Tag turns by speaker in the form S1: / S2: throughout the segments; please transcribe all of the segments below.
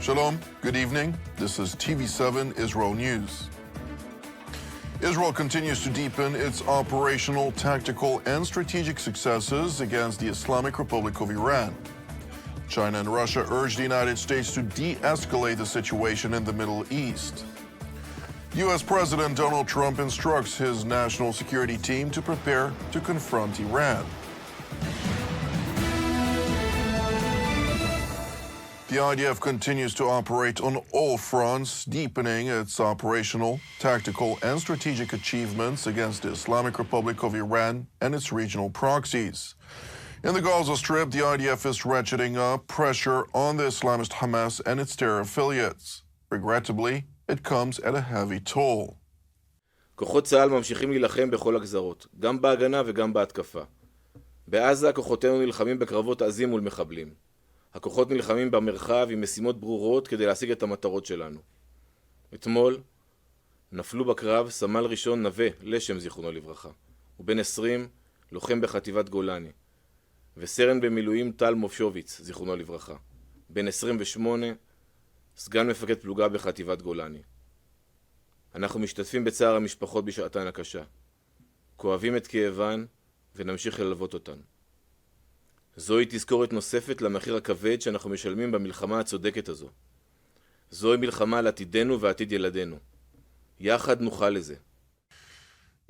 S1: Shalom, good evening. This is TV7 Israel News. Israel continues to deepen its operational, tactical, and strategic successes against the Islamic Republic of Iran. China and Russia urge the United States to de-escalate the situation in the Middle East. U.S. President Donald Trump instructs his national security team to prepare to confront Iran. The IDF continues to operate on all fronts, deepening its operational, tactical, and strategic achievements against the Islamic Republic of Iran and its regional proxies. In the Gaza Strip, the IDF is ratcheting up pressure on the Islamist Hamas and its terror affiliates. Regrettably, it comes at a heavy toll.
S2: כוחות צה"ל ממשיכים להילחם בכל הגזרות, גם בהגנה וגם בהתקפה. בעזה כוחותינו נלחמים בקרבות עזים מול מחבלים. הכוחות נלחמים במרחב עם משימות ברורות כדי להשיג את המטרות שלנו. אתמול נפלו בקרב סמל ראשון נווה, לשם זיכרונו לברכה. הוא בן 20, לוחם בחטיבת גולני. וסרן במילואים טל מופשוביץ, זיכרונו לברכה. בן 28, סגן מפקד פלוגה בחטיבת גולני. אנחנו משתתפים בצער המשפחות בשעתן הקשה. כואבים את כאבן ונמשיך ללוות אותן. זוהי תזכורת נוספת למחיר הכבד שאנחנו משלמים במלחמה הצודקת הזו. זוהי מלחמה על עתידנו ועתיד ילדינו. יחד נוכל לזה.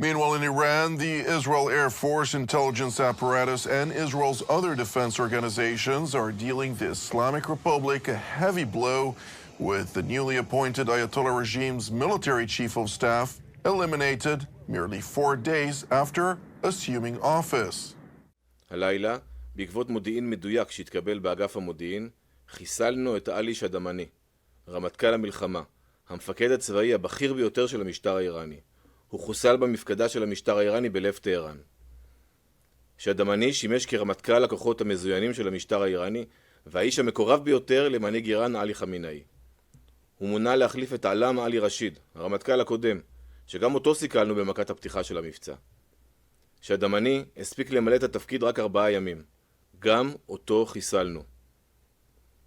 S1: Meanwhile, in Iran, the Israel Air Force intelligence apparatus and Israel's other defense organizations are dealing the Islamic Republic a heavy blow with the newly appointed Ayatollah regime's military chief of staff eliminated merely 4 days after assuming office.
S2: הלילה, בעקבות מודיעין מדויק שהתקבל באגף המודיעין, חיסלנו את עלי שדמני, רמטכ"ל המלחמה, המפקד הצבאי הבכיר ביותר של המשטר האיראני. הוא חוסל במפקדה של המשטר האיראני בלב טהרן. שדמני שימש כרמטכ"ל הכוחות המזוינים של המשטר האיראני, והאיש המקורב ביותר למנהיג איראן עלי חמינאי. הוא מונה להחליף את עלם עלי רשיד, הרמטכ"ל הקודם, שגם אותו סיכלנו במכת הפתיחה של המבצע. שדמני הספיק למלא את התפקיד רק 4 ימים. גם אותו חיסלנו.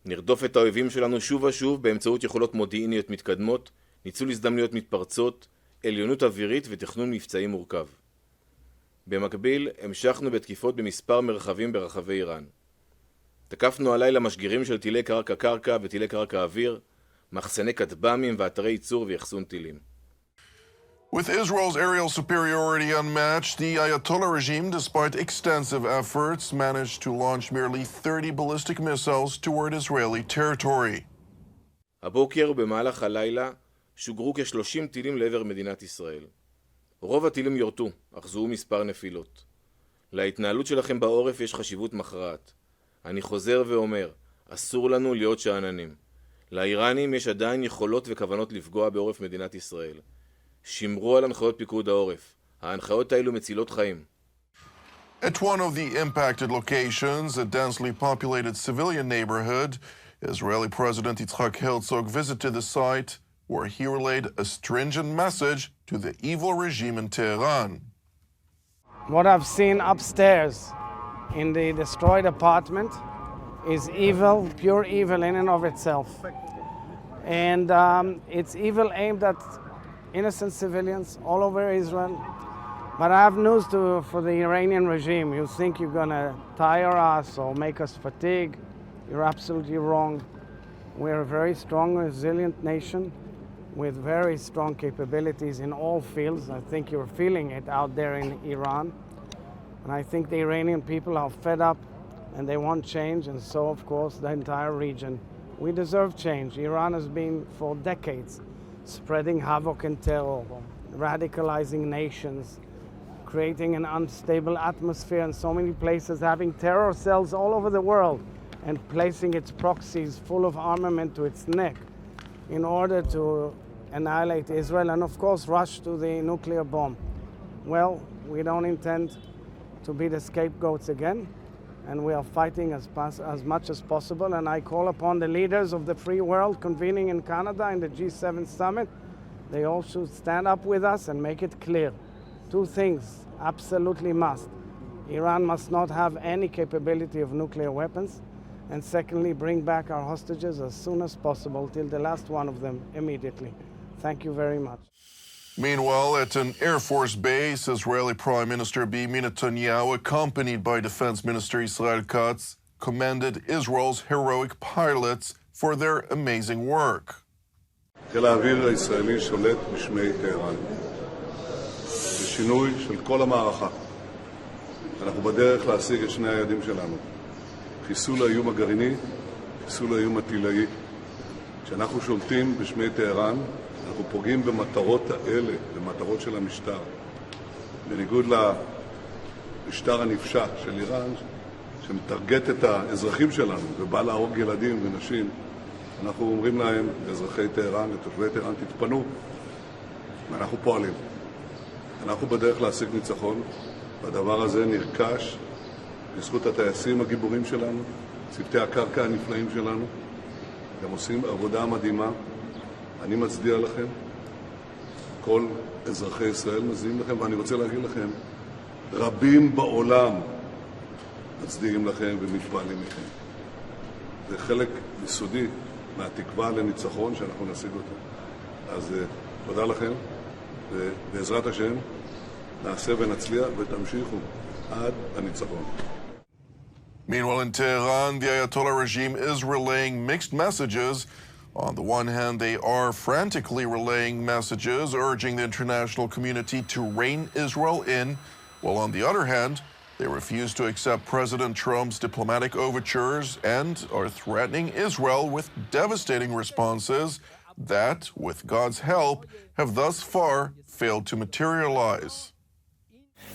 S2: נרדוף את האויבים שלנו שוב ושוב באמצעות יכולות מודיעיניות מתקדמות, ניצול הזדמנויות מתפרצות, עליונות אווירית ותכנון מבצעי מורכב. במקביל, המשכנו בתקיפות במספר מרחבים ברחבי איראן. תקפנו הלילה משגרים של טילי קרקע-קרקע וטילי קרקע-אוויר, מחסני כטב"מים ואתרי ייצור ויחסון טילים.
S1: With Israel's aerial superiority unmatched, the Ayatollah regime, despite extensive efforts, managed to launch merely 30 ballistic missiles toward Israeli territory.
S2: הבוקר ובמהלך הלילה שוגרו כ-30 טילים לעבר מדינת ישראל. רוב הטילים יורטו, אך זוהו מספר נפילות. להתנהלות שלכם בעורף יש חשיבות מכרעת. אני חוזר ואומר, אסור לנו להיות שאננים. לאיראנים יש עדיין יכולות וכוונות לפגוע בעורף מדינת ישראל. שמרו על הנחיות פיקוד העורף. ההנחיות האלו מצילות חיים.
S1: At one of the impacted locations, a densely populated civilian neighborhood, Israeli President Yitzhak Herzog visited the site where he relayed a stringent message to the evil regime in Tehran.
S3: What I've seen upstairs in the destroyed apartment is evil, pure evil in and of itself. And it's evil aimed at innocent civilians all over Israel. But I have news for the Iranian regime. You think you're going to tire us or make us fatigue. You're absolutely wrong. We're a very strong, resilient nation with very strong capabilities in all fields. I think you're feeling it out there in Iran. And I think the Iranian people are fed up and they want change, and so, of course, the entire region. We deserve change. Iran has been, for decades, spreading havoc and terror, radicalizing nations, creating an unstable atmosphere in so many places, having terror cells all over the world, and placing its proxies full of armament to its neck in order to annihilate Israel and, of course, rush to the nuclear bomb. Well, we don't intend to be the scapegoats again, and we are fighting as much as possible. And I call upon the leaders of the free world convening in Canada in the G7 summit. They all should stand up with us and make it clear. 2 things absolutely must. Iran must not have any capability of nuclear weapons, and secondly, bring back our hostages as soon as possible, till the last one of them immediately. Thank you very much.
S1: Meanwhile, at an Air Force base, Israeli Prime Minister Benjamin Netanyahu, accompanied by Defense Minister Israel Katz, commended Israel's heroic pilots for their amazing work.
S4: חיל האוויר הישראלי שולט בשמי טהרן. בשינוי של כל המערכה. אנחנו בדרך להשיג את שני היעדים שלנו. חיסול האיום הגרעיני, חיסול האיום הטילאי. כשאנחנו שולטים בשמי טהרן, אנחנו פוגעים במטרות האלה, במטרות של המשטר. בניגוד למשטר הנפשע של איראן, שמטרגט את האזרחים שלנו ובא להרוג ילדים ונשים, אנחנו אומרים להם, לאזרחי טהרן, לתושבי טהרן, תתפנו, ואנחנו פועלים. אנחנו בדרך להשיג ניצחון, והדבר הזה נרכש בזכות הטייסים הגיבורים שלנו, צוותי הקרקע הנפלאים שלנו. הם עושים עבודה מדהימה. אני מצדיע לכם, כל אזרחי ישראל מצדיעים לכם, ואני רוצה להגיד לכם, רבים בעולם מצדיעים לכם ומתפעלים מכם. זה חלק יסודי מהתקווה לניצחון שאנחנו נשיג אותו. אז תודה לכם, ובעזרת השם נעשה ונצליח ותמשיכו עד הניצחון.
S1: Meanwhile, in Tehran, the Ayatollah regime is relaying mixed messages. On the one hand, they are frantically relaying messages urging the international community to rein Israel in, while on the other hand, they refuse to accept President Trump's diplomatic overtures and are threatening Israel with devastating responses that, with God's help, have thus far failed to materialize.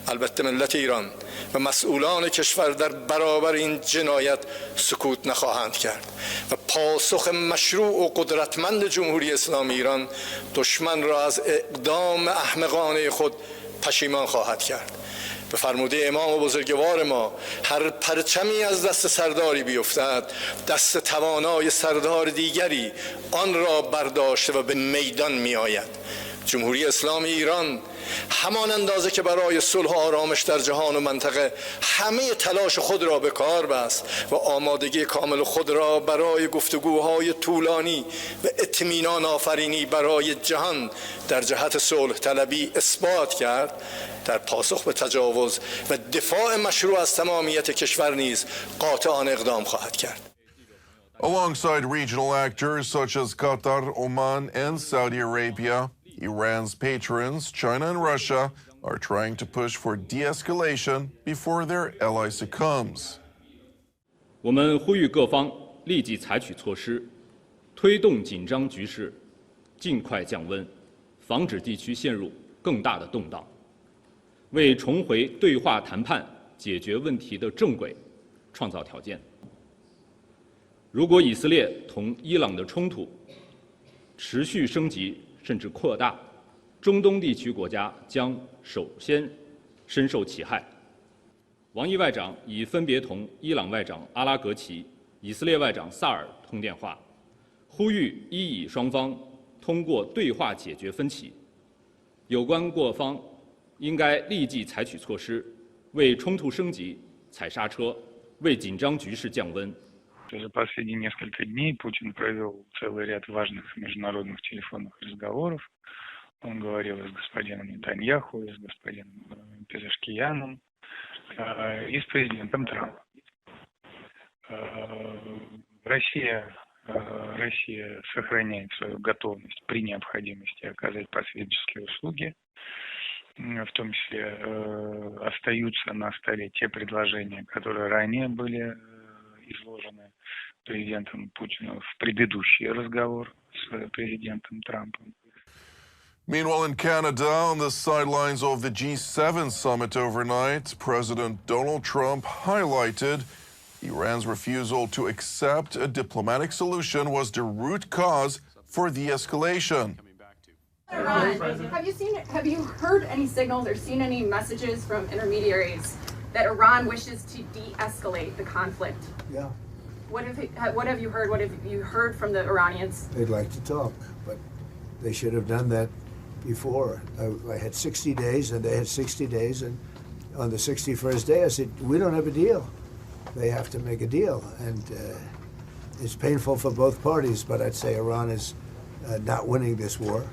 S5: البته ملت ایران و مسئولان کشور در برابر این جنایت سکوت نخواهند کرد و پاسخ مشروع و قدرتمند جمهوری اسلامی ایران دشمن را از اقدام احمقانه خود پشیمان خواهد کرد. به فرموده امام و بزرگوار ما هر پرچمی از دست سرداری بیفتد دست توانای سردار دیگری آن را برداشته و به میدان می آید. جمهوری اسلامی ایران همان اندازه که برای صلح و آرامش در جهان و منطقه همه تلاش خود را به کار بست و آمادگی کامل خود را برای گفتگوهای طولانی و اطمینان آفرینی برای جهان در جهت صلح طلبی اثبات کرد، در پاسخ به تجاوز و دفاع مشروع از تمامیت کشور نیز قاطعانه اقدام خواهد کرد.
S1: Alongside regional actors such as Qatar, Oman, and Saudi Arabia, Iran's patrons, China and Russia, are trying to push for de-escalation before their ally succumbs.
S6: 我们呼吁各方立即采取措施，推动紧张局势尽快降温，防止地区陷入更大的动荡，为重回对话谈判解决问题的正轨创造条件。如果以色列同伊朗的冲突持续升级甚至扩大，中东地区国家将首先深受其害。王毅外长已分别同伊朗外长阿拉格齐、以色列外长萨尔通电话，呼吁伊以双方通过对话解决分歧。有关各方应该立即采取措施，为冲突升级踩刹车，为紧张局势降温。
S7: За последние несколько дней Путин провел целый ряд важных международных телефонных разговоров. Он говорил и с господином Нетаньяху, и с господином Пезешкияном, и с президентом Трампом. Россия сохраняет свою готовность при необходимости оказать посреднические услуги. В том числе остаются на столе те предложения, которые ранее были изложены президентом Путиным в предыдущий разговор с президентом Трампом.
S1: Meanwhile, in Canada, on the sidelines of the G7 summit overnight, President Donald Trump highlighted Iran's refusal to accept a diplomatic solution was the root cause for the escalation.
S8: Iran, have you heard any signals or seen any messages from intermediaries that Iran wishes to de-escalate the conflict?
S9: Yeah.
S8: What have you heard? What have you heard from the Iranians?
S9: They'd like to talk, but they should have done that before. I had 60 days, and they had 60 days, and on the 61st day, I said, we don't have a deal. they have to make a deal. And it's painful for both parties, but I'd say Iran is not winning this war.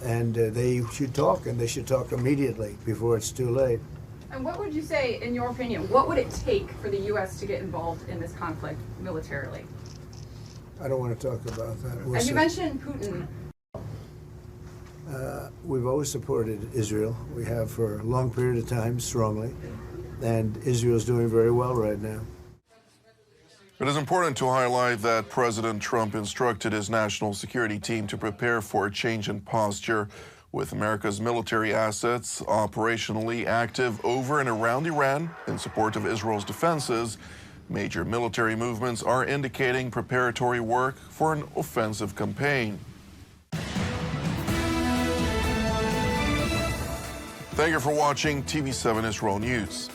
S9: And they should talk, and they should talk immediately before it's too late.
S8: And what would you say, in your opinion, what would it take for the U.S. to get involved in this conflict militarily?
S9: I don't want to talk about that. We'll
S8: And
S9: see.
S8: you mentioned Putin.
S9: We've always supported Israel. We have for a long period of time, strongly. And Israel's doing very well right now.
S1: It is important to highlight that President Trump instructed his national security team to prepare for a change in posture, with America's military assets operationally active over and around Iran in support of Israel's defenses. Major military movements are indicating preparatory work for an offensive campaign. Thank you for watching TV7 Israel News.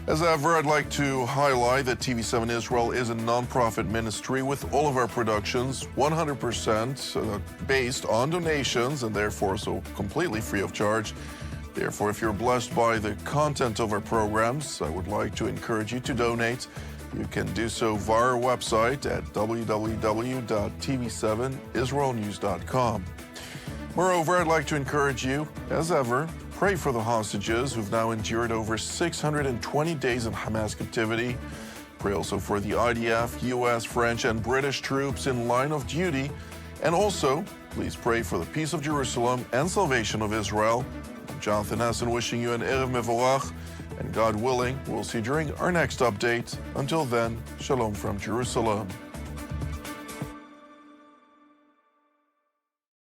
S1: As ever, I'd like to highlight that TV7 Israel is a non-profit ministry with all of our productions 100% based on donations and therefore so completely free of charge. Therefore, if you're blessed by the content of our programs, I would like to encourage you to donate. You can do so via our website at www.tv7israelnews.com. Moreover, I'd like to encourage you, as ever, pray for the hostages who've now endured over 620 days in Hamas captivity. Pray also for the IDF, U.S., French, and British troops in line of duty. And also, please pray for the peace of Jerusalem and salvation of Israel. I'm Jonathan Hessen wishing you an Erev Mevorach, and God willing, we'll see you during our next update. Until then, Shalom from Jerusalem.